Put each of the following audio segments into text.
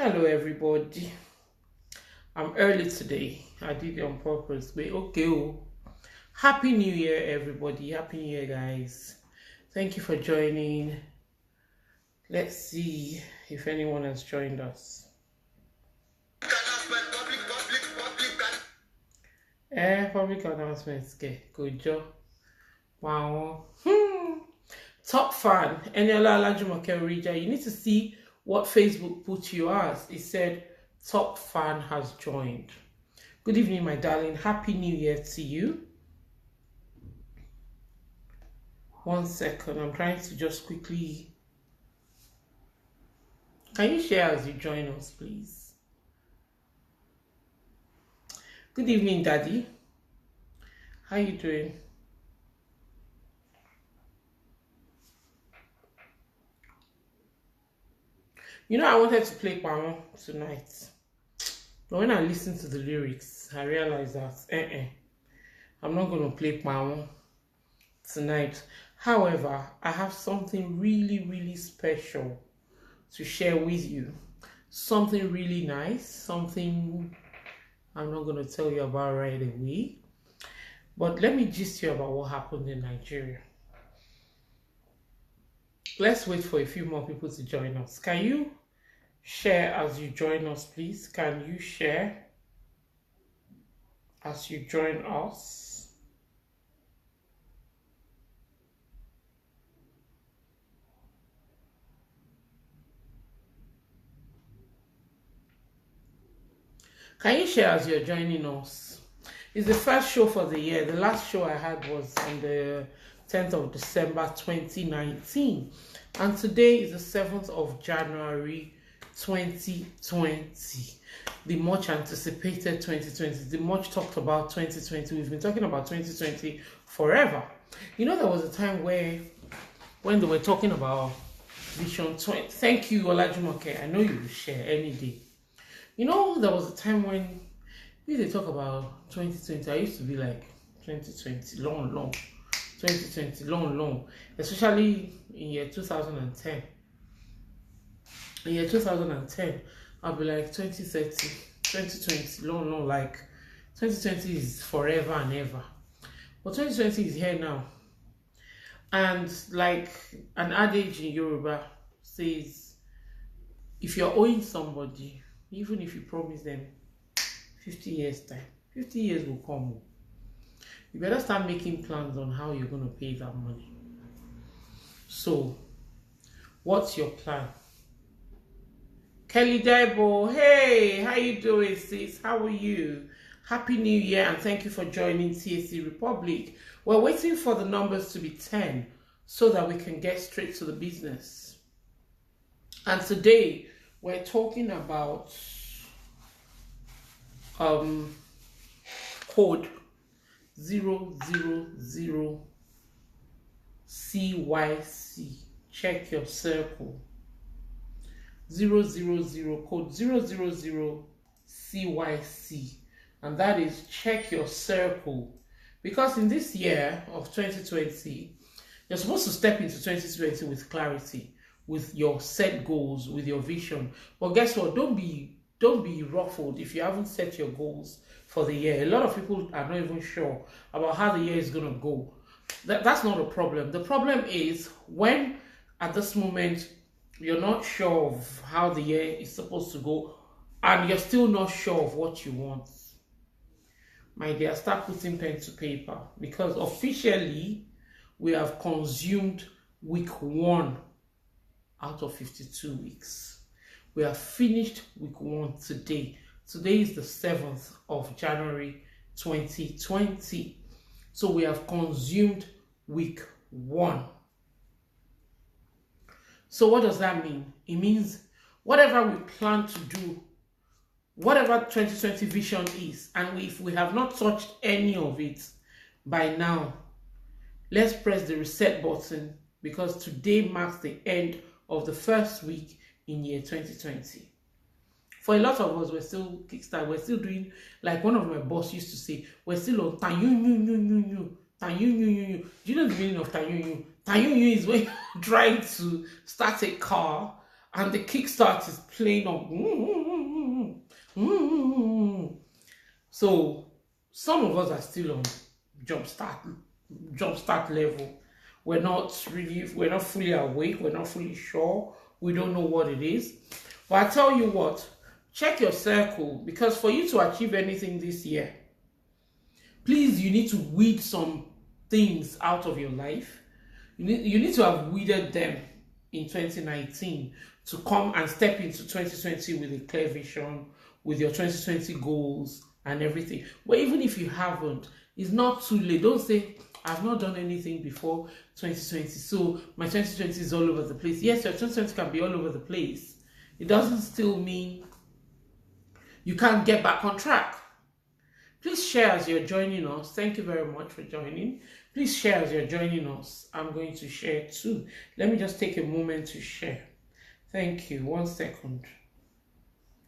Hello, everybody. I'm early today. I did it on purpose, but okay. Happy New Year, everybody. Happy New Year, guys. Thank you for joining. Let's see if anyone has joined us. Public announcements. Okay, good job. Wow. Top fan, Eniola Olajumoke Orija. You need to see what Facebook put you as. It said, top fan has joined. Good evening, my darling. Happy New Year to you. 1 second. I'm trying to just quickly... Can you share as you join us, please? Good evening, Daddy. How you doing? You know, I wanted to play Pamo tonight. But when I listened to the lyrics, I realized that I'm not going to play Pamo tonight. However, I have something really, really special to share with you. Something really nice. Something I'm not going to tell you about right away. But let me gist you about what happened in Nigeria. Let's wait for a few more people to join us. Can you share as you join us, please? Can you share as you join us? Can you share as you're joining us? It's the first show for the year. The last show I had was on the 10th of December 2019. And today is the 7th of January 2020. The much anticipated 2020. The much talked about 2020. We've been talking about 2020 forever. You know, there was a time when they were talking about Vision 20. Thank you, Olajumoke. I know you will share any day. You know, there was a time when they talk about 2020. I used to be like, 2020, long. 2020, long. Especially in year 2010. In year 2010, I'll be like 2030, 2020, long, like 2020 is forever and ever. But 2020 is here now. And like an adage in Yoruba says, if you're owing somebody, even if you promise them 50 years time, 50 years will come. You better start making plans on how you're going to pay that money. So, what's your plan? Kelly Debo, hey, how you doing, sis? How are you? Happy New Year, and thank you for joining TAC Republic. We're waiting for the numbers to be 10 so that we can get straight to the business. And today, we're talking about code 000 CYC. Check your circle. 000 code 000 CYC, and that is check your circle. Because in this year of 2020, you're supposed to step into 2020 with clarity, with your set goals, with your vision. But guess what? Don't be ruffled if you haven't set your goals for the year. A lot of people are not even sure about how the year is going to go. That's not a problem. The problem is when at this moment you're not sure of how the year is supposed to go and you're still not sure of what you want. My dear, start putting pen to paper, because officially we have consumed week 1 out of 52 weeks. We have finished week 1 today. Today is the 7th of January 2020. So we have consumed week 1. So what does that mean? It means whatever we plan to do, whatever 2020 vision is, and if we have not touched any of it by now, let's press the reset button, because today marks the end of the first week in year 2020. For a lot of us, we're still kickstart. We're still doing, like one of my boss used to say, we're still on tanyunyu. Do you know the meaning of tanyunyu? Tanyunyu is when you're trying to start a car and the kickstart is playing up. So some of us are still on jumpstart level. We're not fully awake, we're not fully sure, we don't know what it is. But I tell you what, check your circle, because for you to achieve anything this year, please, you need to weed some things out of your life. You need to have weeded them in 2019 to come and step into 2020 with a clear vision, with your 2020 goals and everything. But even if you haven't, it's not too late. Don't say, I've not done anything before 2020, so my 2020 is all over the place. Yes, your 2020 can be all over the place. It doesn't still mean you can't get back on track. Please share as you're joining us. Thank you very much for joining. Please share as you're joining us. I'm going to share too. Let me just take a moment to share. Thank you. 1 second.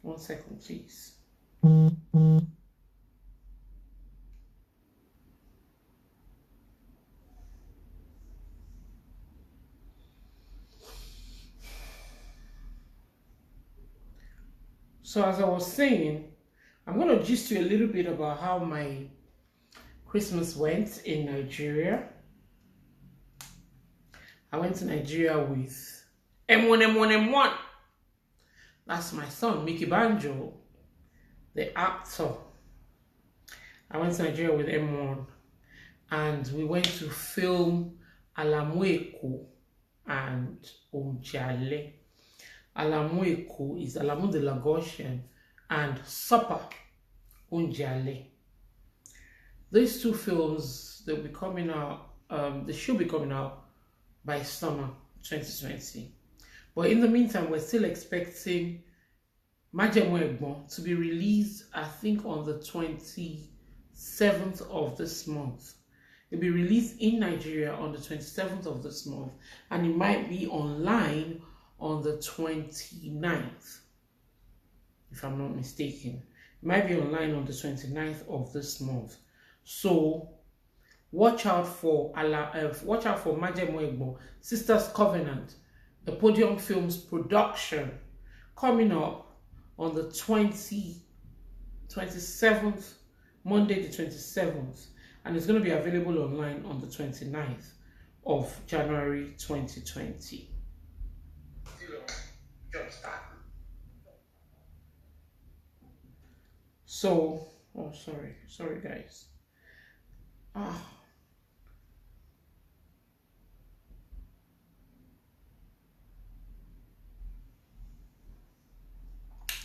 1 second, please. So as I was saying, I'm going to gist you a little bit about how my Christmas went in Nigeria. I went to Nigeria with M1. That's my son, Mickey Banjo, the actor. I went to Nigeria with M1, and we went to film Alamueko and Omjale. Alamueko is Alamu de Lagosian, and Supper Unjale. These two films, they'll be coming out, they should be coming out by summer 2020. But in the meantime, we're still expecting Majemo Egbon to be released, I think, on the 27th of this month. It'll be released in Nigeria on the 27th of this month, and it might be online on the 29th, if I'm not mistaken. It might be online on the 29th of this month. So watch out for Majemo Egbo, Sisters Covenant, the Podium Films production, coming up on the 27th, Monday the 27th, and it's going to be available online on the 29th of January 2020. So, oh, sorry guys.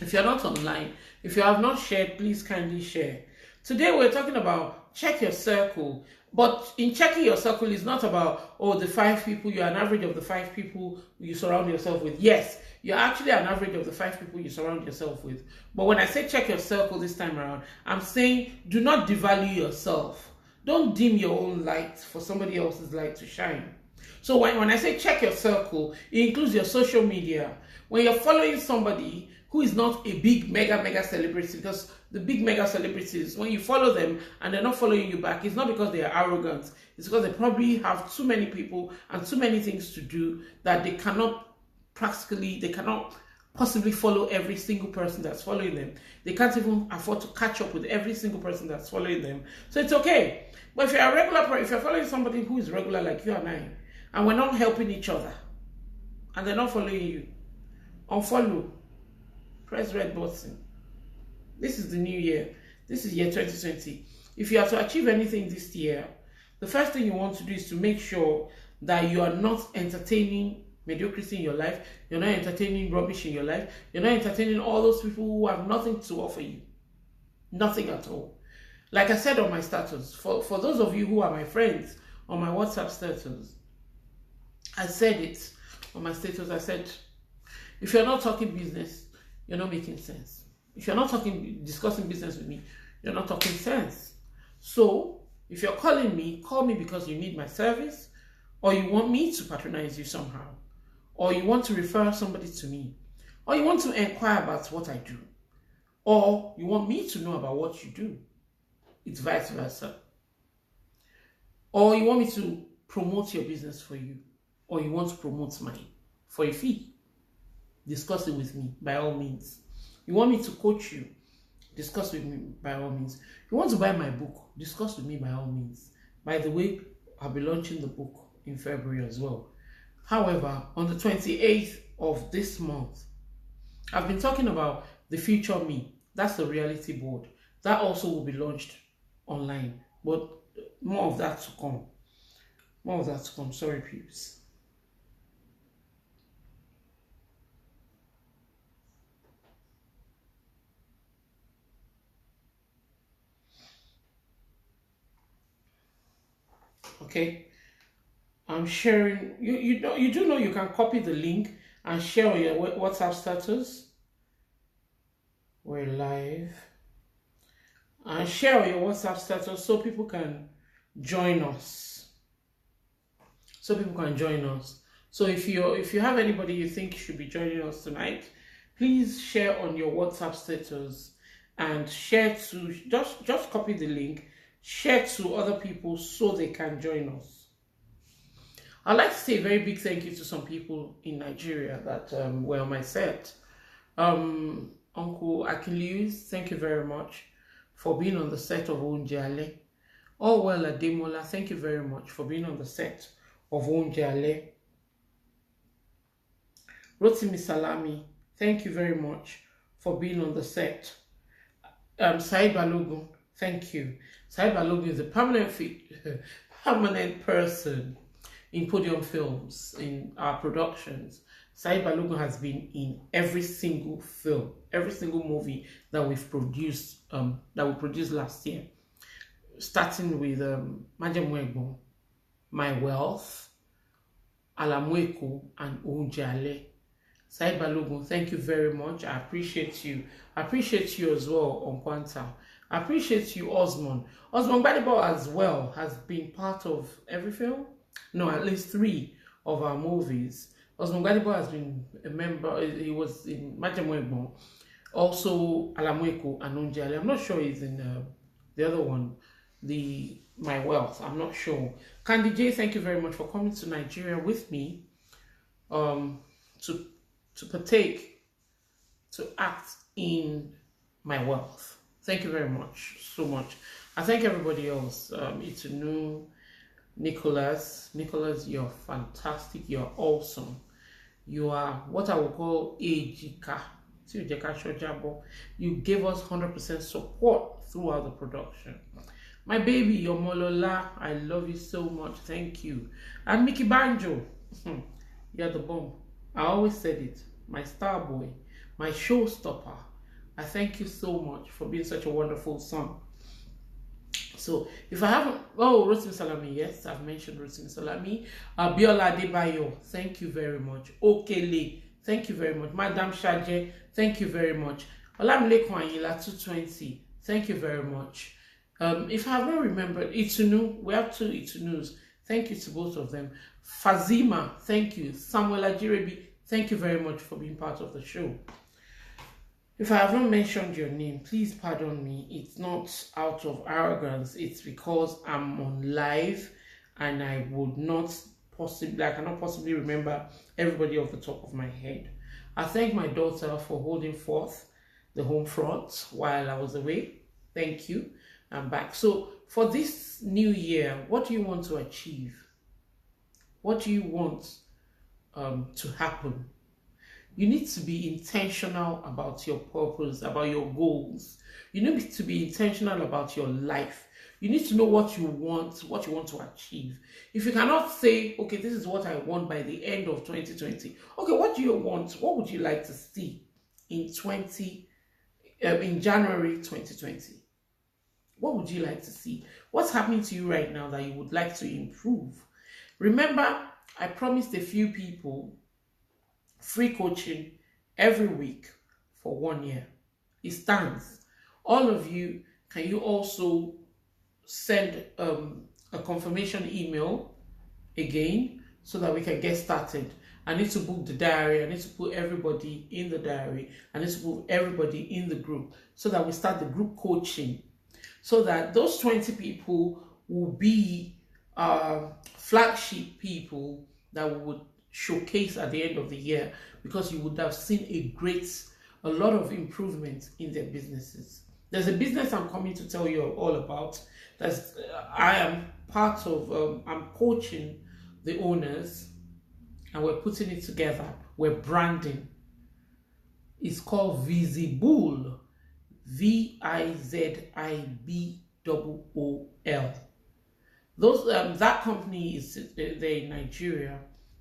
If you're not online, if you have not shared, please kindly share. Today we're talking about check your circle. But in checking your circle, it's not about, oh, the 5 people, you're an average of the 5 people you surround yourself with. Yes, you're actually an average of the 5 people you surround yourself with. But when I say check your circle this time around, I'm saying do not devalue yourself. Don't dim your own light for somebody else's light to shine. So when I say check your circle, it includes your social media. When you're following somebody who is not a big mega celebrity, because the big mega celebrities, when you follow them and they're not following you back, it's not because they are arrogant. It's because they probably have too many people and too many things to do that they cannot possibly follow every single person that's following them. They can't even afford to catch up with every single person that's following them. So it's okay. But if you're a regular, if you're following somebody who is regular like you and I, and we're not helping each other, and they're not following you, unfollow. Press red button. This is the new year. This is year 2020. If you are to achieve anything this year, the first thing you want to do is to make sure that you are not entertaining mediocrity in your life. You're not entertaining rubbish in your life. You're not entertaining all those people who have nothing to offer you. Nothing at all. Like I said on my status, for those of you who are my friends on my WhatsApp status, I said it on my status. I said, if you're not talking business, you're not making sense. If you're not discussing business with me, you're not talking sense. So, if you're calling me, call me because you need my service, or you want me to patronize you somehow, or you want to refer somebody to me, or you want to inquire about what I do, or you want me to know about what you do. It's vice versa. Or you want me to promote your business for you, or you want to promote mine for a fee. discuss it with me by all means. You want me to coach you, discuss with me by all means. You want to buy my book, discuss with me by all means. By the way, I'll be launching the book in February as well. However, on the 28th of this month, I've been talking about the future me. That's the reality board. That also will be launched online. But more of that to come. More of that to come. Sorry, peeps. Okay. I'm sharing. You do know you can copy the link and share on your WhatsApp status. We're live. And share on your WhatsApp status so people can join us. So if you have anybody you think should be joining us tonight, please share on your WhatsApp status and share to just copy the link, share to other people so they can join us. I'd like to say a very big thank you to some people in Nigeria that were on my set. Uncle Akilius, thank you very much for being on the set of Onjale. Orwell Ademola, thank you very much for being on the set of Onjale. Rotimi Salami, thank you very much for being on the set. Said Balogun, thank you. Said Balogun is a permanent person in Podium Films, in our productions. Said Balogun has been in every single film, every single movie that we've produced, that we produced last year. Starting with Majemwebo, My Wealth, Alamweko, and Onjale. Said Balogun, thank you very much. I appreciate you. I appreciate you as well, Onkwanta. I appreciate you, Osmond. Osmond Gbadebo as well has been part of every film. No, at least 3 of our movies. Osmond Gbadebo has been a member. He was in Majemwebo, also Alamweko and Onjale. I'm not sure he's in the other one, the My Wealth. I'm not sure. Candy J, thank you very much for coming to Nigeria with me to partake, to act in My Wealth. Thank you very much, so much. I thank everybody else. Itunu, Nicholas, you're fantastic. You're awesome. You are what I would call Ejika. You gave us 100% support throughout the production. My baby, your Molola, I love you so much. Thank you. And Mickey Banjo, you're the bomb. I always said it. My star boy, my showstopper. I thank you so much for being such a wonderful son. So if I haven't, Rotimi Salami, yes, I've mentioned Rotimi Salami. Biola Adebayo, thank you very much. Okele, thank you very much. Madam Shaje, thank you very much. Olamile Kwanyila 220, thank you very much. If I have not remembered, Itunu, we have 2 Itunus. Thank you to both of them. Fazima, thank you. Samuel Ajirebi, thank you very much for being part of the show. If I haven't mentioned your name, please pardon me. It's not out of arrogance. It's because I'm on live and I cannot possibly remember everybody off the top of my head. I thank my daughter for holding forth the home front while I was away. Thank you. I'm back. So for this new year, what do you want to achieve? What do you want to happen? You need to be intentional about your purpose, about your goals. You need to be intentional about your life. You need to know what you want to achieve. If you cannot say, okay, this is what I want by the end of 2020. Okay, what do you want? What would you like to see in January 2020? What would you like to see? What's happening to you right now that you would like to improve? Remember, I promised a few people free coaching every week for 1 year. It stands. All of you, can you also send a confirmation email again so that we can get started? I need to book the diary. I need to put everybody in the diary. I need to put everybody in the group so that we start the group coaching, so that those 20 people will be flagship people that we would showcase at the end of the year, because you would have seen a lot of improvement in their businesses. There's a business I'm coming to tell you all about. I am part of. I'm coaching the owners, and we're putting it together. We're branding. It's called Visible, VIZIBOOL. That company they're in Nigeria.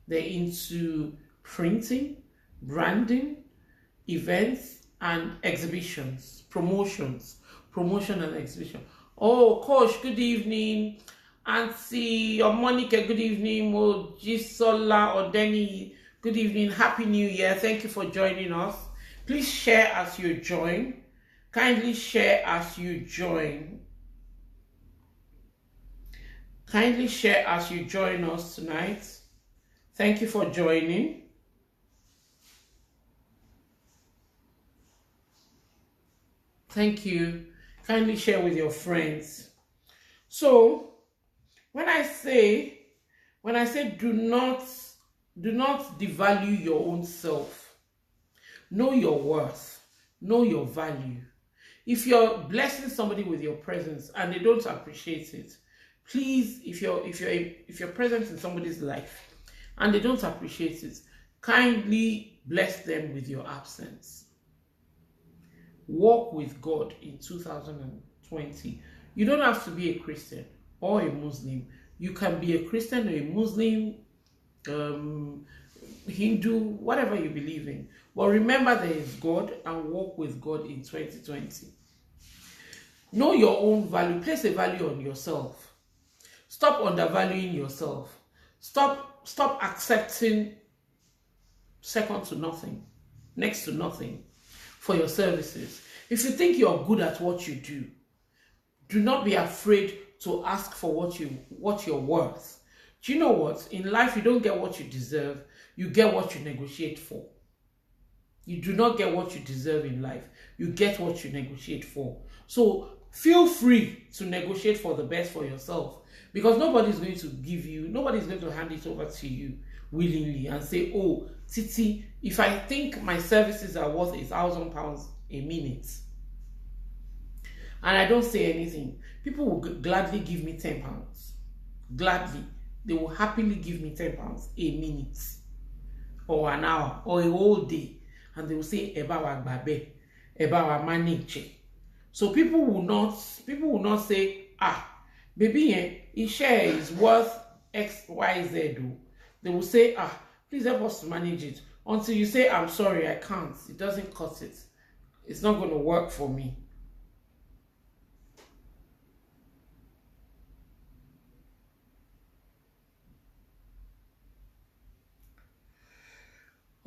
They're into printing, branding, events and exhibitions, promotion and exhibition. Oh, Coach, good evening. Auntie or Monica, good evening. Mojisola or Denny, good evening. Happy New Year. Thank you for joining us. Please share as you join. Kindly share as you join. Kindly share as you join us tonight. Thank you for joining. Thank you. Kindly share with your friends. So, when I say do not devalue your own self. Know your worth. Know your value. If you're blessing somebody with your presence and they don't appreciate it, please, if you're present in somebody's life and they don't appreciate it, kindly bless them with your absence. Walk with God in 2020. You don't have to be a Christian or a Muslim. You can be a Christian or a Muslim, Hindu, whatever you believe in. But remember there is God, and walk with God in 2020. Know your own value. Place a value on yourself. Stop undervaluing yourself. Stop accepting second to nothing, next to nothing for your services. If you think you're good at what you do, do not be afraid to ask for what you're worth. Do you know what? In life, you don't get what you deserve. You get what you negotiate for. You do not get what you deserve in life. You get what you negotiate for. So feel free to negotiate for the best for yourself, because nobody's going to hand it over to you willingly and say, oh, Titi, if I think my services are worth £1,000 a minute and I don't say anything, people will gladly give me £10. Gladly. They will happily give me £10 a minute or an hour or a whole day. And they will say, Ebawa Babe, Ebawa Manage. So people will not say, baby, his share is worth X, Y, Z. They will say, please help us to manage it. Until you say, I'm sorry, I can't. It doesn't cut it. It's not going to work for me.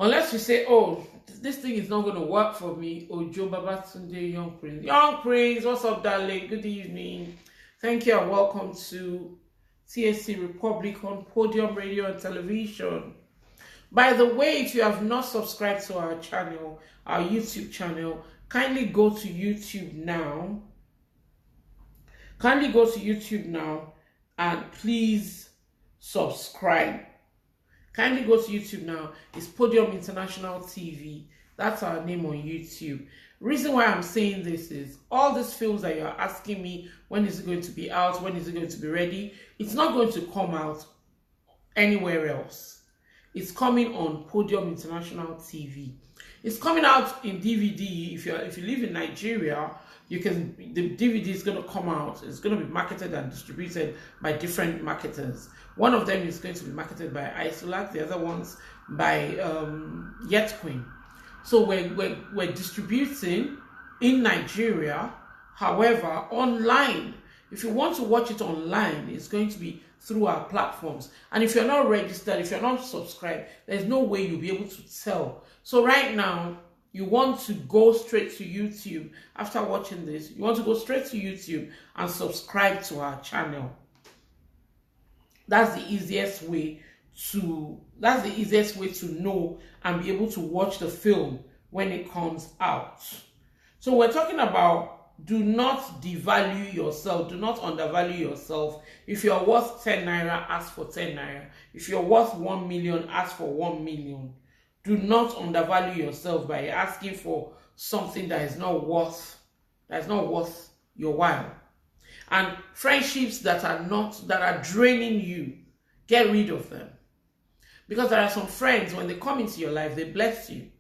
Unless you say, oh, this thing is not going to work for me. Oh, Joe Babatunde, Young Prince. Young Prince, what's up, darling? Good evening. Thank you and welcome to TAC Republic on Podium Radio and Television. By the way, if you have not subscribed to our channel, our YouTube channel, kindly go to YouTube now. Kindly go to YouTube now and please subscribe. Kindly go to YouTube now. It's Podium International TV. That's our name on YouTube. Reason why I'm saying this is all these films that you're asking me, when is it going to be out? When is it going to be ready? It's not going to come out anywhere else. It's coming on Podium International TV. It's coming out in DVD. If you live in Nigeria, the DVD is going to come out. It's going to be marketed and distributed by different marketers. One of them is going to be marketed by Isolac, the other ones by Yet Queen. So we're distributing in Nigeria. However, online, if you want to watch it online, it's going to be through our platforms. And if you're not registered, if you're not subscribed, there's no way you'll be able to tell. So right now, you want to go straight to YouTube. After watching this, you want to go straight to YouTube and subscribe to our channel. That's the easiest way to know and be able to watch the film when it comes out. So we're talking about do not devalue yourself. Do not undervalue yourself. If you're worth 10 naira, ask for 10 naira. If you're worth 1 million, ask for 1 million. Do not undervalue yourself by asking for something that is not worth your while. And friendships that are draining you, get rid of them. Because there are some friends, when they come into your life, they bless you.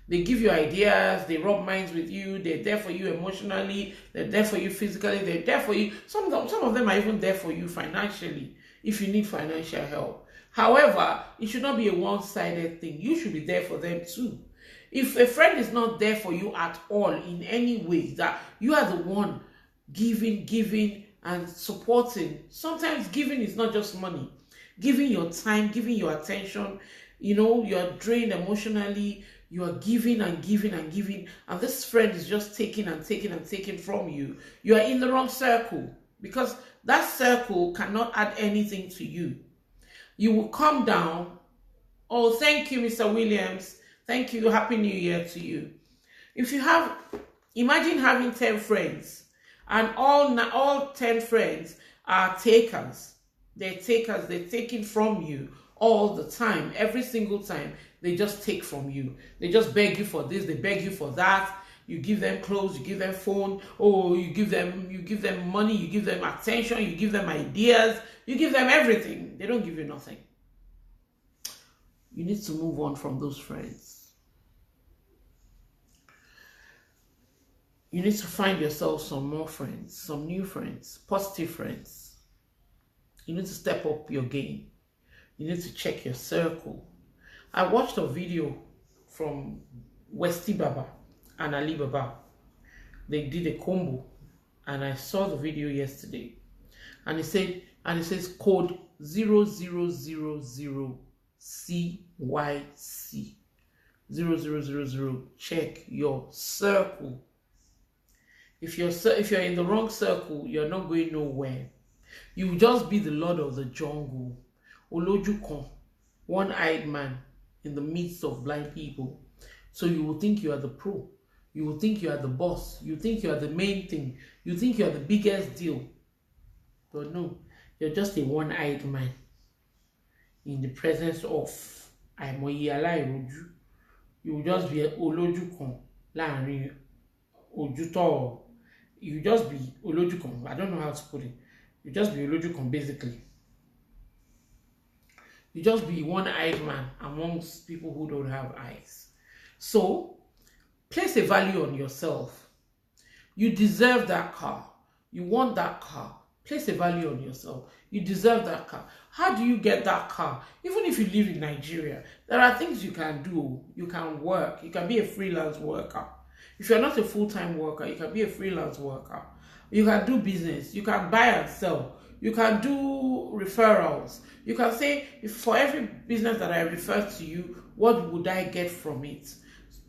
They give you ideas, they rub minds with you, they're there for you emotionally, they're there for you physically, they're there for you. Some of them are even there for you financially, if you need financial help. However, it should not be a one-sided thing. You should be there for them too. If a friend is not there for you at all in any way, that you are the one giving and supporting. Sometimes giving is not just money. Giving your time, giving your attention, you're drained emotionally, you are giving and giving and giving, and this friend is just taking and taking and taking from you. You are in the wrong circle, because that circle cannot add anything to you. You will come down. Oh, thank you, Mr. Williams. Thank you. Happy New Year to you. Imagine having 10 friends, and all 10 friends are takers. They're takers. They're taking from you all the time. Every single time, they just take from you. They just beg you for this. They beg you for that. You give them clothes. You give them phone. Oh, you give them money. You give them attention. You give them ideas. You give them everything. They don't give you nothing. You need to move on from those friends. You need to find yourself some more friends, some new friends, positive friends. You need to step up your game. You need to check your circle. I watched a video from Westy Baba and Ali Baba. They did a combo, and I saw the video yesterday. And it says code 0000 CYC 0000. Check your circle. If you're in the wrong circle, you're not going nowhere. You will just be the lord of the jungle. Olojukon, one-eyed man in the midst of blind people. So you will think you are the pro. You will think you are the boss. You think you are the main thing. You think you are the biggest deal. But no, you're just a one-eyed man in the presence of Aimoye Alairoju. You will just be Olojukon láàrin Ojuto. You just be Olojukon. I don't know how to put it. You just be Olojukon, basically. You just be one-eyed man amongst people who don't have eyes. So, place a value on yourself. You deserve that car. You want that car. Place a value on yourself. You deserve that car. How do you get that car? Even if you live in Nigeria, there are things you can do. You can work. You can be a freelance worker. If you're not a full-time worker, you can be a freelance worker. You can do business. You can buy and sell. You can do referrals. You can say, if for every business that I refer to you, what would I get from it?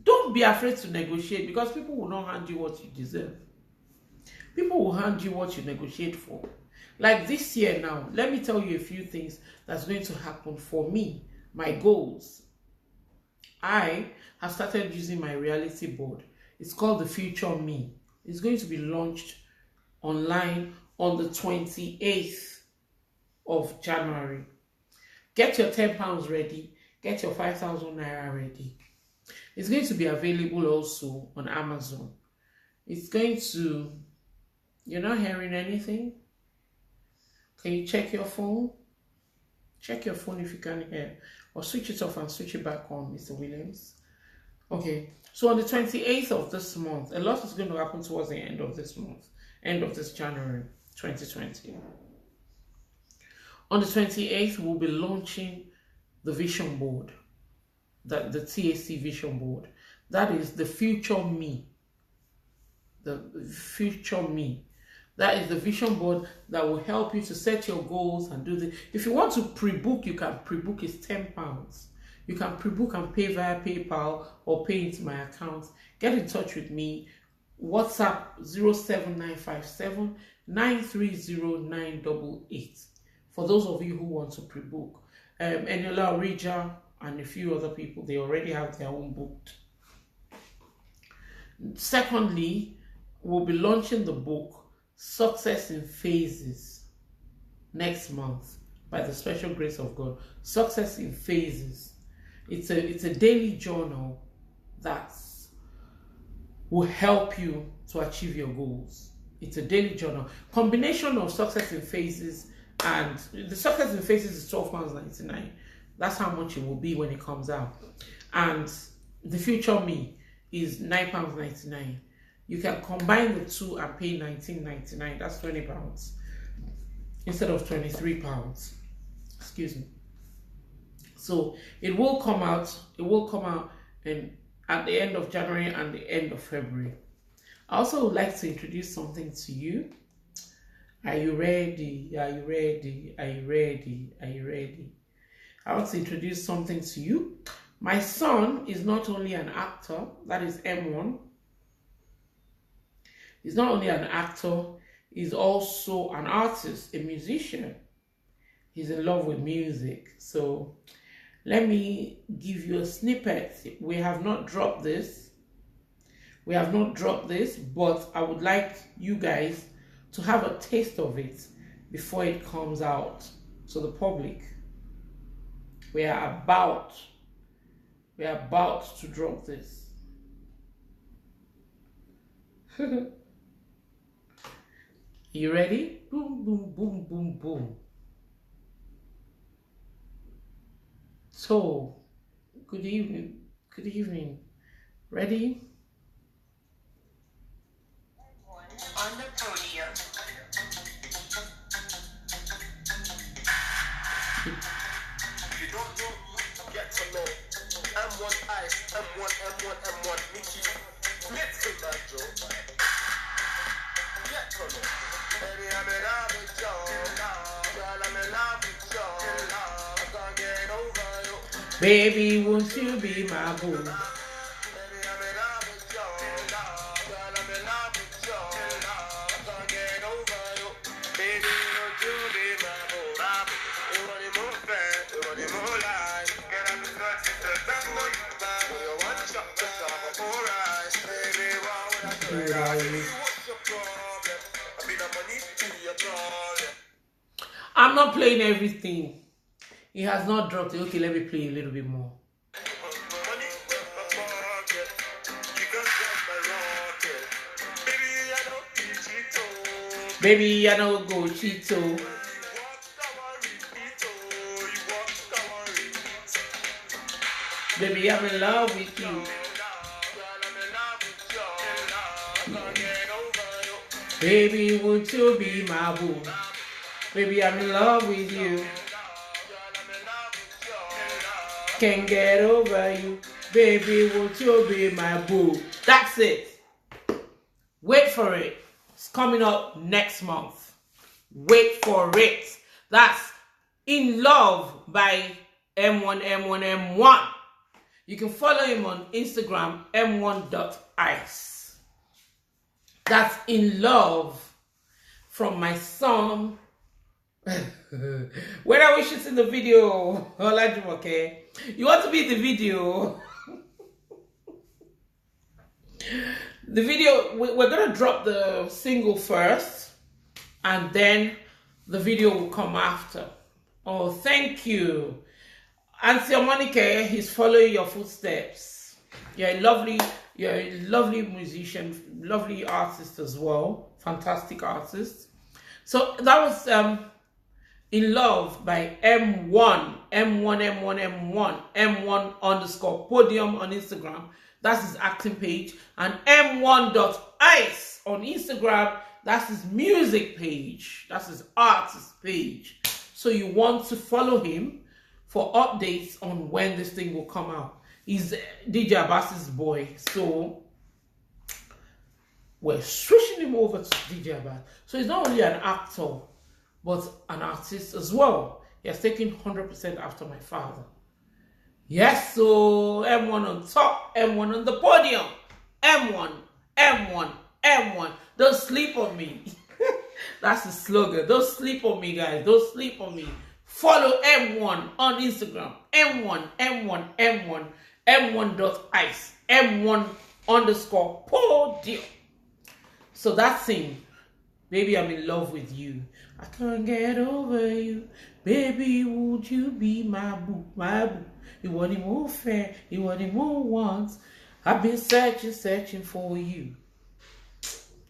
Don't be afraid to negotiate, because people will not hand you what you deserve. People will hand you what you negotiate for. Like this year now, let me tell you a few things that's going to happen for me, my goals. I have started using my reality board. It's called The Future Me. It's going to be launched online on the 28th of January. Get your £10 ready. Get your 5,000 naira ready. It's going to be available also on Amazon. It's going to... You're not hearing anything? Can you check your phone? Check your phone if you can hear. Or switch it off and switch it back on, Mr. Williams. Okay. So on the 28th of this month, a lot is going to happen towards the end of this month. End of this January 2020. On the 28th, we'll be launching the vision board, the TAC vision board. That is the future me. The future me. That is the vision board that will help you to set your goals and do this. If you want to pre-book, you can pre-book. It's £10. You can pre-book and pay via PayPal or pay into my account. Get in touch with me. WhatsApp 07957 930 988 for those of you who want to pre-book. Eniola Orija and a few other people, they already have their own booked. Secondly, will be launching the book Success in Phases next month by the special grace of God. Success in Phases. It's a daily journal that will help you to achieve your goals. It's a daily journal. Combination of Success in Phases, and the Success in Phases is £12.99. That's how much it will be when it comes out. And the Future Me is £9.99. You can combine the two and pay £19.99. That's £20 instead of £23. Excuse me. So it will come out. It will come out at the end of January and the end of February. I also would like to introduce something to you. Are you ready? Are you ready? Are you ready? Are you ready? I want to introduce something to you. My son is not only an actor, that is M1. He's not only an actor, he's also an artist, a musician. He's in love with music. So let me give you a snippet. We have not dropped this. We have not dropped this, but I would like you guys to have a taste of it before it comes out to the public. We are about to drop this. You ready? Boom, boom, boom, boom, boom. So, good evening. Good evening. Ready? On the podium. You don't know, get to know. M1 Ice, M1, Mickey. Let's get that Joe. Get to know. Baby, I'm in love with you. Girl, I'm in love with you. I can't get over you. Baby, won't you be my boo? I'm not playing everything. He has not dropped it. Okay, let me play a little bit more. Baby, I don't go Cheeto. Baby, I'm in love with you. Baby, won't you be my boo? Baby, I'm in love with you. Can't get over you. Baby, won't you be my boo? That's it. Wait for it. It's coming up next month. Wait for it. That's In Love by M1. You can follow him on Instagram, m1.ice. That's In Love from my son. When I wish it's in the video, okay? You want to be in the video? The video, we're gonna drop the single first, and then the video will come after. Oh, thank you. Auntie Monica is following your footsteps. You're a lovely musician, lovely artist as well. Fantastic artist. So that was In Love by M1 _ podium on Instagram. That's his acting page. And m1.ice on Instagram. That's his music page. That's his artist page. So you want to follow him for updates on when this thing will come out. He's DJ Abbas's boy. So we're switching him over to DJ Abbas. So he's not only an actor, but an artist as well. He has taken 100% after my father. Yes, so M1 on top, M1 on the podium. M1. Don't sleep on me. That's the slogan. Don't sleep on me, guys. Don't sleep on me. Follow M1 on Instagram. M1.ice. M1 _ podium. So that thing, baby, I'm in love with you. I can't get over you. Baby, would you be my boo, my boo? You want it more fair, you want it more once. I've been searching for you.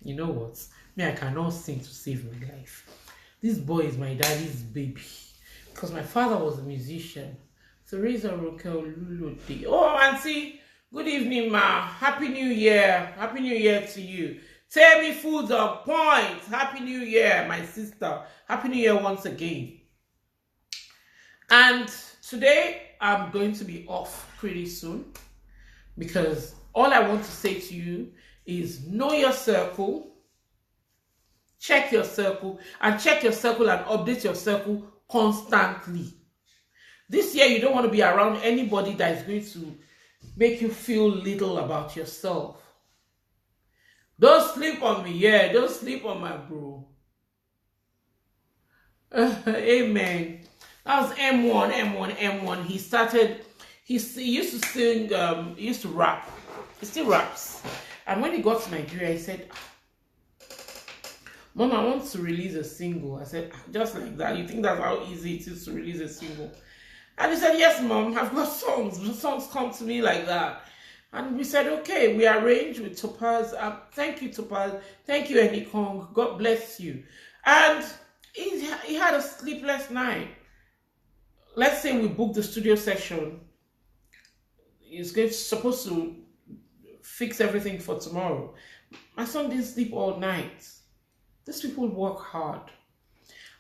You know what? Me, I cannot sing to save my life. This boy is my daddy's baby. Because my father was a musician. Teresa Rokel Lulode. Oh, Auntie, good evening, ma. Happy New Year. Happy New Year to you. Tell me food of point. Happy New Year, my sister. Happy New Year once again. And today, I'm going to be off pretty soon. Because all I want to say to you is know your circle. Check your circle. And check your circle and update your circle constantly. This year, you don't want to be around anybody that is going to make you feel little about yourself. Don't sleep on me, yeah. Don't sleep on my bro. Amen. That was M1. He used to sing, he used to rap. He still raps. And when he got to Nigeria, he said, Mom, I want to release a single. I said, just like that. You think that's how easy it is to release a single? And he said, yes, Mom, I've got songs. The songs come to me like that. And we said, okay, we arranged with Topaz. Thank you, Topaz. Thank you, Eddie Kong. God bless you. And he had a sleepless night. Let's say we booked the studio session. He's supposed to fix everything for tomorrow. My son didn't sleep all night. These people work hard.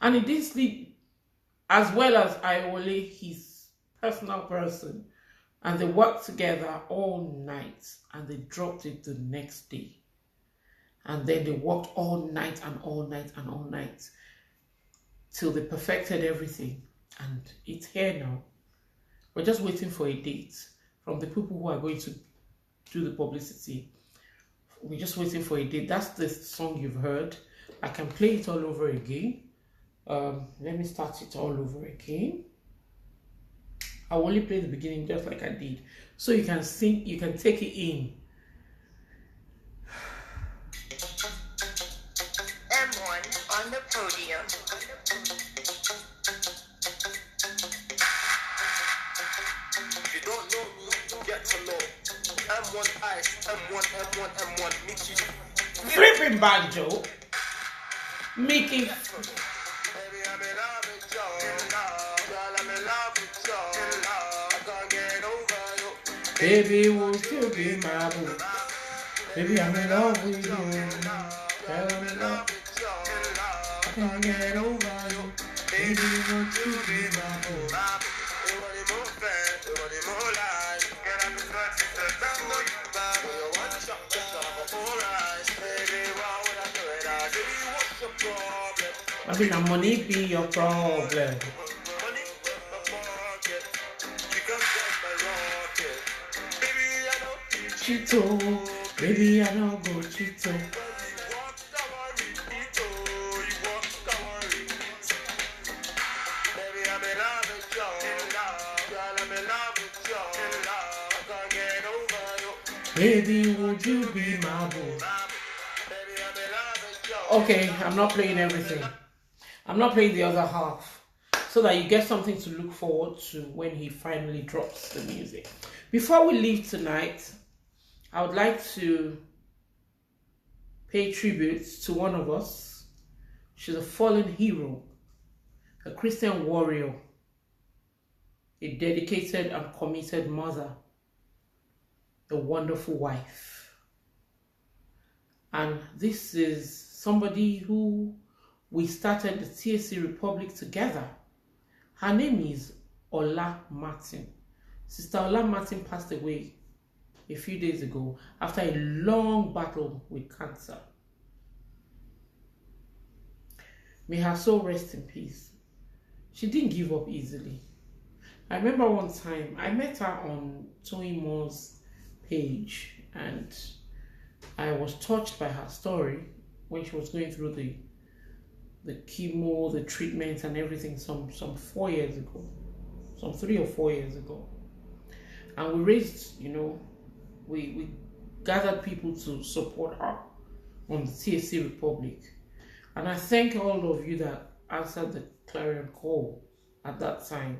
And he didn't sleep as well as Iole, his personal person. And they worked together all night. And they dropped it the next day. And then they worked all night and all night and all night. Till they perfected everything. And it's here now. We're just waiting for a date from the people who are going to do the publicity. We're just waiting for a date. That's the song you've heard. I can play it all over again. Let me start it all over again. I'll only play the beginning just like I did. So you can sing, you can take it in. M1 on the podium. If you don't know me, get to know. M1 Ice, M1, Mickey. Flipping banjo. Mickey. Baby, I'm in love with you. Girl, I'm in love with you. I can't get over you. Baby, won't you be my boo? Baby, I'm in love with you. Girl, I'm in love with you. I can't get over you. Baby, won't you be my boo? You want it more fair, you want it more light. Get up and start to say, that's what you buy. You want to shop, just have a full rise. Baby, why would I do it? I give you what's your problem? I mean, that money be your problem. Money in my pocket. You can get my rocket. Baby, I know you Chito, baby, I don't go Chito. walk our repeat. You walk our repeat. Baby, I'm in love with you. Girl, I'm in love with you. I can't get over you. Baby, would you be my boo? Baby, I'm in love with you. Okay, I'm not playing everything. I'm not playing the other half. So that you get something to look forward to when he finally drops the music. Before we leave tonight, I would like to pay tribute to one of us. She's a fallen hero, a Christian warrior, a dedicated and committed mother, a wonderful wife. And this is somebody who we started the TAC Republic together. Her name is Ola Martin. Sister Ola Martin passed away a few days ago after a long battle with cancer. May her soul rest in peace. She didn't give up easily. I remember one time I met her on Tony Moore's page and I was touched by her story when she was going through the chemo, the treatment and everything some 4 years ago, some 3 or 4 years ago. And we raised, we gathered people to support her on the TAC Republic. And I thank all of you that answered the clarion call at that time,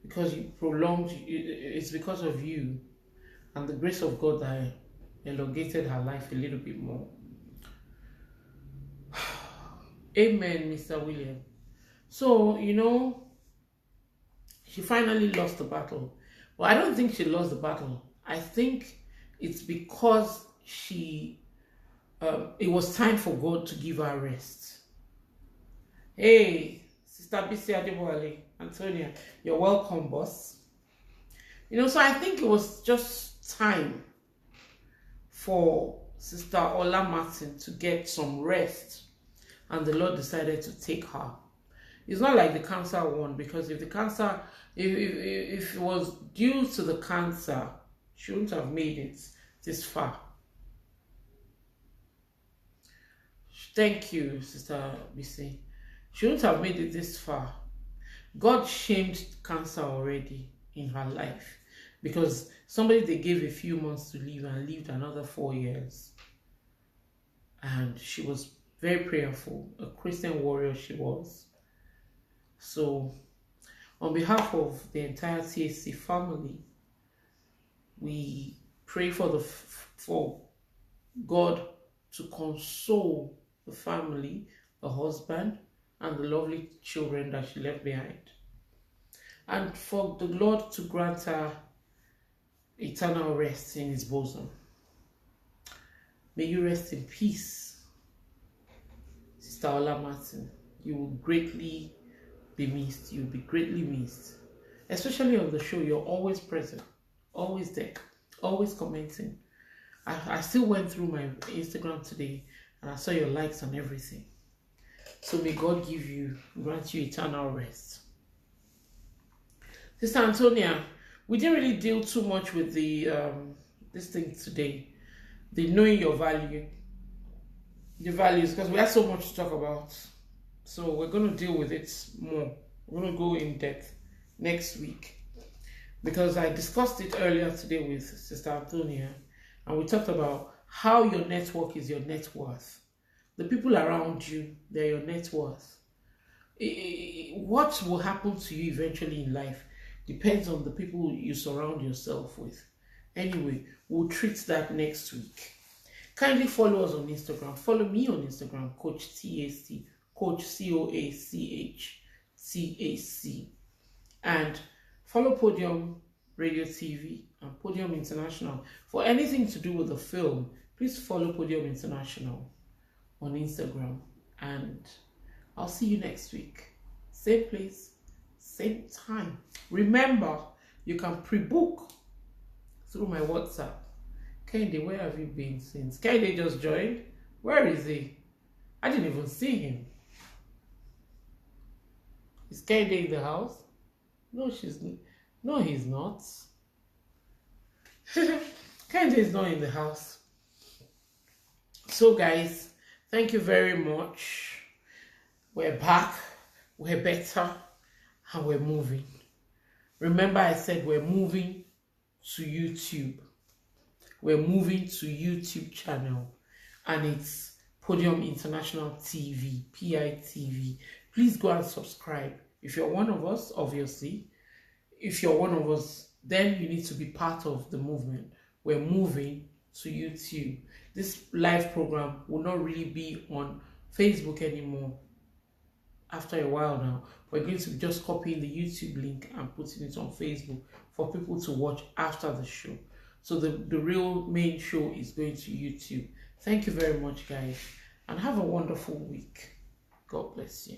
because you prolonged, it's because of you and the grace of God that elongated her life a little bit more. Amen, Mr. William. So, she finally lost the battle. Well, I don't think she lost the battle. I think it's because it was time for God to give her rest. Hey, Sister Bisi Adebowale, Antonia, you're welcome, boss. So I think it was just time for Sister Ola Martin to get some rest, and the Lord decided to take her. It's not like the cancer one, because if the cancer, if it was due to the cancer, she wouldn't have made it this far. Thank you, Sister Bisi. She wouldn't have made it this far. God shamed cancer already in her life, because somebody they gave a few months to live and lived another 4 years. And she was very prayerful, a Christian warrior she was. So, on behalf of the entire TAC family, we pray for God to console the family, the husband, and the lovely children that she left behind, and for the Lord to grant her eternal rest in His bosom. May you rest in peace, Sister Ola Martin. You will greatly be missed. You'll be greatly missed, especially on the show. You're always present, always there, always commenting. I still went through my Instagram today and I saw your likes and everything. So may God grant you eternal rest. Sister Antonia, we didn't really deal too much with the this thing today, the knowing your value, the values, because we have so much to talk about. So we're going to deal with it more. We're going to go in depth next week, because I discussed it earlier today with Sister Antonia, and we talked about how your network is your net worth. The people around you, they're your net worth. What will happen to you eventually in life depends on the people you surround yourself with. Anyway, we'll treat that next week. Kindly follow us on Instagram. Follow me on Instagram, CoachTAC, Coach CoachTAC, and follow Podium Radio TV and Podium International. For anything to do with the film, please follow Podium International on Instagram, and I'll see you next week. Same place, same time. Remember, you can pre-book through my WhatsApp. Kende, where have you been since? Kende just joined. Where is he? I didn't even see him. Is Kende in the house? No, he's not. Kende is not in the house. So guys, thank you very much. We're back, we're better, and we're moving. Remember, I said we're moving to YouTube. We're moving to YouTube channel, and it's Podium International TV, PITV. Please go and subscribe. If you're one of us, obviously, if you're one of us, then you need to be part of the movement. We're moving to YouTube. This live program will not really be on Facebook anymore. After a while now, we're going to be just copying the YouTube link and putting it on Facebook for people to watch after the show. So the real main show is going to YouTube. Thank you very much, guys, and have a wonderful week. God bless you.